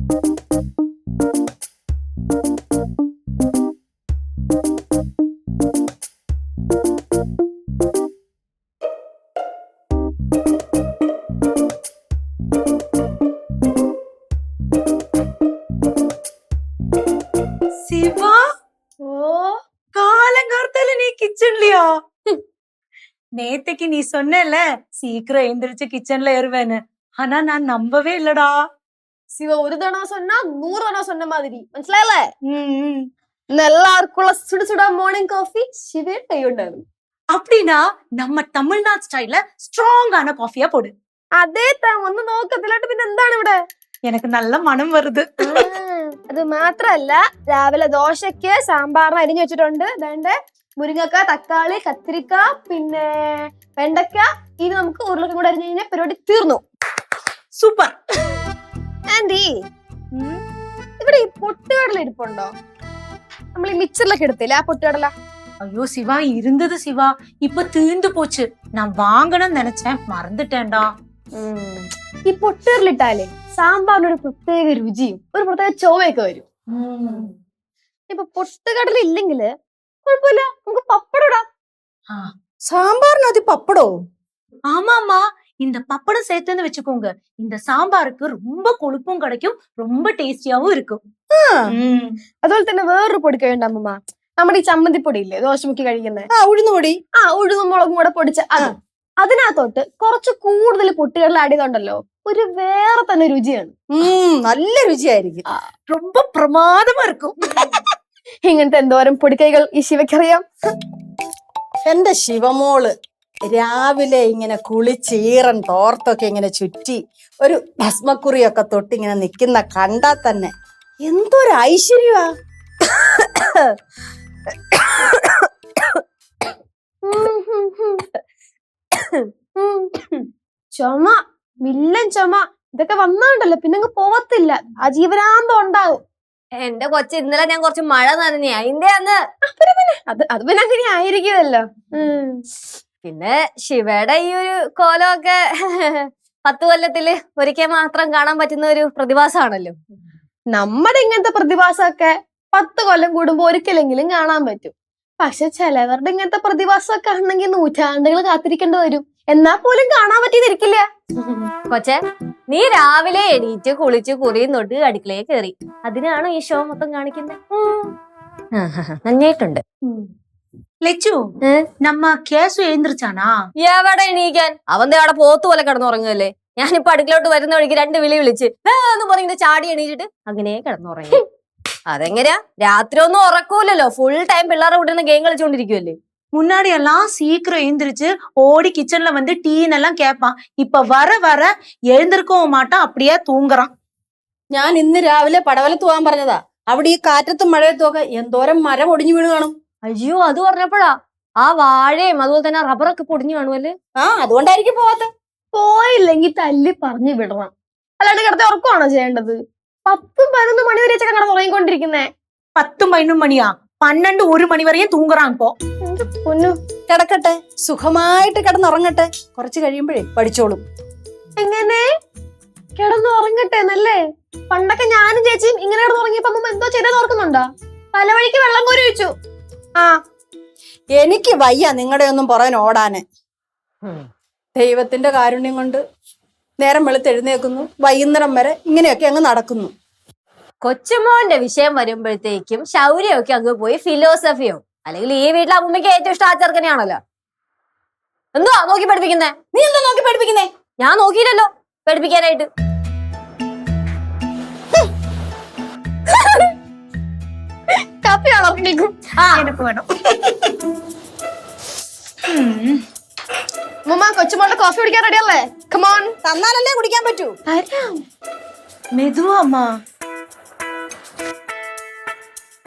சிவா, காலங்கார்த்தால நீ கிச்சன்லயா? நேத்தைக்கு நீ சொன்னல சீக்கிரம் எந்திரிச்சு கிச்சன்ல ஏறுவேன்னு. ஆனா நான் நம்பவே இல்லடா. சிவ ஒரு தடவை சொன்னா 100 தடவை சொன்ன மாதிரி മനസ്സിലായല്ലേ? எல்லாருக்குள்ள சுடு சுட மார்னிங் காஃபி சிவே கையுண்டாரு. அப்படின்னா நம்ம தமிழ்நாடு ஸ்டைல்ல ஸ்ட்ராங்கான காஃபியா போடு. അതേ ഒന്ന് നോക്കത്തില്ലാട്ട് പിന്നെ എന്താണ് ഇവിടെ? எனக்கு நல்ல மனம் வருது. അത് മാത്രല്ല രാവിലെ ദോശയ്ക്ക് സാമ്പാറിന് അരിഞ്ഞു വെച്ചിട്ടുണ്ട്. വേണ്ടേ മുരിങ്ങക്ക, തക്കാളി, കത്തിരിക്ക, പിന്നെ വെണ്ടക്ക. ഇനി നമുക്ക് ഉരുളക്കം കൂടെ അരിഞ്ഞു കഴിഞ്ഞാൽ പരിപാടി തീർന്നു. സൂപ്പർ. ആന്റി, ഇവിടെ ഈ പൊട്ടുകടല ഇരിപ്പുണ്ടോ? നമ്മൾ ഈ മിക്സറിലൊക്കെ എടുത്തില്ല ആ പൊട്ടുകടല? ஐயோ சிவா, இருந்தது சிவா, இப்ப தீர்ந்து போச்சு. நான் வாங்கணும்னு நினைச்சேன், மறந்துட்டேன்டா. ഈ പൊട്ടുകടലിട്ടാലേ സാമ്പാറിനൊരു പ്രത്യേക രുചിയും ഒരു പ്രത്യേക ചൊവ്വയൊക്കെ വരും. ഇപ്പൊ പൊട്ടുകടല ഇല്ലെങ്കില് കുഴപ്പമില്ല, നമുക്ക് പപ്പടം ഇടാം. சாம்பார்னு அது பப்படோ? ஆமாமா, இந்த பப்படம் சேர்த்துன்னு வச்சுக்கோங்க, இந்த சாம்பாருக்கு ரொம்ப கொழுப்பும் கிடைக்கும், ரொம்ப டேஸ்டியாவும் இருக்கும். അതുപോലെ തന്നെ വേറൊരു പൊടി കഴിയുണ്ട് അമ്മമ്മ, നമ്മുടെ ഈ ചമ്മന്തിപ്പൊടി ഇല്ലേ ദോശമുക്കി കഴിക്കുന്നത്, ഉഴുന്നുപൊടി. ഉഴുന്നും മുളകും കൂടെ പൊടിച്ച അത്. അതിനകത്തോട്ട് കുറച്ച് കൂടുതൽ പൊട്ടുകടല ആഡ് ചെയ്തോണ്ടല്ലോ, ഒരു വേറെ തന്നെ രുചിയാണ്. നല്ല രുചിയായിരിക്കും, ரொம்ப പ്രമാദമാ இருக்கும். ഇങ്ങനത്തെ എന്തോരം പൊടിക്കൈകൾ ഈ ശിവയ്ക്കറിയാം. എന്റെ ശിവമോള് രാവിലെ ഇങ്ങനെ കുളിച്ചീറൻ തോർത്തൊക്കെ ഇങ്ങനെ ചുറ്റി ഒരു ഭസ്മക്കുറിയൊക്കെ തൊട്ട് ഇങ്ങനെ നിൽക്കുന്ന കണ്ടാൽ തന്നെ എന്തൊരു ഐശ്വര്യമാ. ചുമ, വില്ലൻ ചുമ, ഇതൊക്കെ വന്നാണ്ടല്ലോ പിന്നെ അങ്ങ് പോവത്തില്ല, ആ ജീവനാന്തം ഉണ്ടാവും. എന്റെ കൊച്ചു ഇന്നലെ ഞാൻ കുറച്ച് മഴ നനഞ്ഞ അതിന്റെ അന്ന് അത് പിന്നെ അങ്ങനെ ആയിരിക്കുമല്ലോ. പിന്നെ ശിവയുടെ ഈ ഒരു കോലമൊക്കെ 10 കൊല്ലത്തില് ഒരിക്കൽ മാത്രം കാണാൻ പറ്റുന്ന ഒരു പ്രതിഭാസമാണല്ലോ. നമ്മുടെ ഇങ്ങനത്തെ പ്രതിഭാസമൊക്കെ 10 കൊല്ലം കൂടുമ്പോ ഒരിക്കലെങ്കിലും കാണാൻ പറ്റും. പക്ഷെ ചിലവരുടെ ഇങ്ങനത്തെ പ്രതിഭാസമൊക്കെ ആണെങ്കിൽ നൂറ്റാണ്ടുകൾ കാത്തിരിക്കേണ്ടി വരും, എന്നാ പോലും കാണാൻ പറ്റിയിരിക്കില്ല. കൊച്ചെ, നീ രാവിലെ എണീറ്റ് കുളിച്ച് കുറിയും തൊട്ട് അടുക്കളയെ കയറി, അതിനാണോ ഈ ഷോ മൊത്തം കാണിക്കുന്നത്? നന്നായിട്ടുണ്ട്. ലച്ചു, നമ്മ കേസു എഴുந்திരിച്ചാനാ? എവിടെ എണീക്കാൻ, അവന്റെ അവിടെ പോത്തു പോലെ കിടന്നുറങ്ങുമല്ലേ. ഞാനിപ്പോ അടുക്കളോട്ട് വരുന്ന വഴിക്ക് 2 വിളി വിളിച്ച് എന്ന് പറഞ്ഞിട്ട് ചാടി എണീച്ചിട്ട് അങ്ങനെ കിടന്നുറങ്ങി. അതെങ്ങനെയാ, രാത്രി ഒന്നും ഉറക്കൂലല്ലോ, ഫുൾ ടൈം പിള്ളേരെ കൂട്ടുന്ന ഗെയിം കളിച്ചോണ്ടിരിക്കുവല്ലേ. முன்னாடி எல்லாம் சீக்கிரம் எழுந்திருச்சு ஓடி கிச்சன்ல வந்து டீன்னு எல்லாம் கேட்பான். இப்ப வர வர எழுந்திருக்கவும் மாட்டான், அப்படியே தூங்குறான். ഞാൻ ഇന്ന് രാവിലെ പടവലത്ത് പോകാൻ പറഞ്ഞതാ. അവിടെ ഈ കാറ്റത്തും മഴയത്തും ഒക്കെ എന്തോരം മരം ഒടിഞ്ഞു വീണ് കാണും. അയ്യോ, അത് പറഞ്ഞപ്പോഴാ ആ വാഴയും അതുപോലെ തന്നെ റബ്ബറൊക്കെ പൊടിഞ്ഞു കാണുമല്ലേ. അതുകൊണ്ടായിരിക്കും പോവാത്ത. പോയില്ലെങ്കിൽ തല്ലി പറഞ്ഞു വിടണം, അല്ലാണ്ട് കിടത്തി ഉറക്കമാണോ ചെയ്യേണ്ടത്? 10-11 മണി വരെ കിടന്ന് ഉറങ്ങിക്കൊണ്ടിരിക്കുന്നേ. 10-11 മണിയാ? 12-1 മണി വരെയും തൂങ്ങറാൻ. പോ പൊന്നു, കിടക്കട്ടെ, സുഖമായിട്ട് കിടന്നുറങ്ങട്ടെ, കുറച്ച് കഴിയുമ്പോഴേ പഠിച്ചോളും. എങ്ങനെ കിടന്ന് ഉറങ്ങട്ടെ എന്നല്ലേ? പണ്ടൊക്കെ ഞാനും ചേച്ചിയും ഇങ്ങനെ കിടന്നുറങ്ങിയപ്പോ അമ്മ എന്തോ ചെയ്തെന്ന് ഓർക്കുന്നുണ്ടോ? പലവഴിക്ക് വെള്ളം കോരി ഒഴിച്ചു. എനിക്ക് വയ്യ നിങ്ങളുടെ ഒന്നും പുറകെ ഓടാന്. ദൈവത്തിന്റെ കാരുണ്യം കൊണ്ട് നേരം വെളുത്തെഴുന്നേക്കുന്നു, വൈകുന്നേരം വരെ ഇങ്ങനെയൊക്കെ അങ്ങ് നടക്കുന്നു. കൊച്ചുമോന്റെ വിഷയം വരുമ്പോഴത്തേക്കും ശൗര്യമൊക്കെ അങ്ങ് പോയി ഫിലോസഫിയോ, അല്ലെങ്കിൽ ഈ വീട്ടിലെ അമ്മയ്ക്ക് ഏറ്റവും ഇഷ്ടം ആ ചെറുക്കനെയാണല്ലോ. എന്തുവാ നോക്കി പഠിപ്പിക്കുന്നേ? നീ എന്താ നോക്കി പഠിപ്പിക്കുന്നേ? ഞാൻ നോക്കിയില്ലല്ലോ പഠിപ്പിക്കാനായിട്ട്. കാപ്പിയാണോ? എനിക്ക് വേണം. മുമ്മ, കൊച്ചുമോളുടെ കോഫി കുടിക്കാൻ റെഡിയല്ലേ? കമോൺ. തന്നാലല്ലേ കുടിക്കാൻ പറ്റൂ. மெதுவா அம்மா.